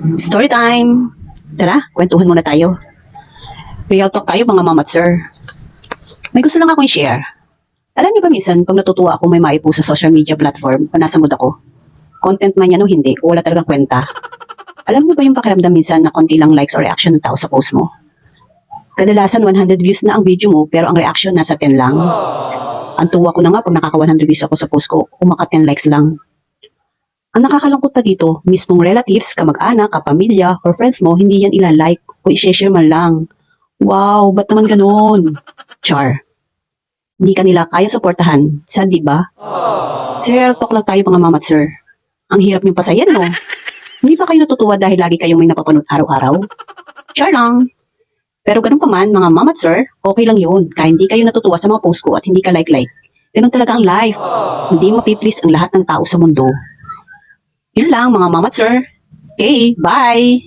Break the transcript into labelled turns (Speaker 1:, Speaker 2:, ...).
Speaker 1: Story time! Tara, kwentuhan muna tayo. Real talk tayo mga mama at sir. May gusto lang akong i-share. Alam niyo ba minsan, pag natutuwa ako may maipost sa social media platform, pag nasa mood ako, content man yan o hindi, o wala talagang kwenta. Alam niyo ba yung pakiramdam minsan na konti lang likes o reaction ng tao sa post mo? Kadalasan 100 views na ang video mo, pero ang reaction nasa 10 lang. Ang tuwa ko na nga pag nakaka 100 views ako sa post ko, umaka 10 likes lang. Ang nakakalungkot pa dito, mismong relatives, kamag-anak, kapamilya, or friends mo, hindi yan ilalike o i-share man lang. Wow, ba't naman ganun? Char. Hindi ka nila kaya suportahan. Sad, di ba? Serial talk lang tayo mga mama at sir. Ang hirap niyong pasayan, no? Hindi ba kayo natutuwa dahil lagi kayong may napapanood araw-araw? Char lang. Pero ganun pa man, mga mama at sir, okay lang yun. Kaya hindi kayo natutuwa sa mga post ko at hindi ka like-like. Ganun talaga ang life. Hindi mapiplease ang lahat ng tao sa mundo. Yun lang mga mama at sir. Okay, bye!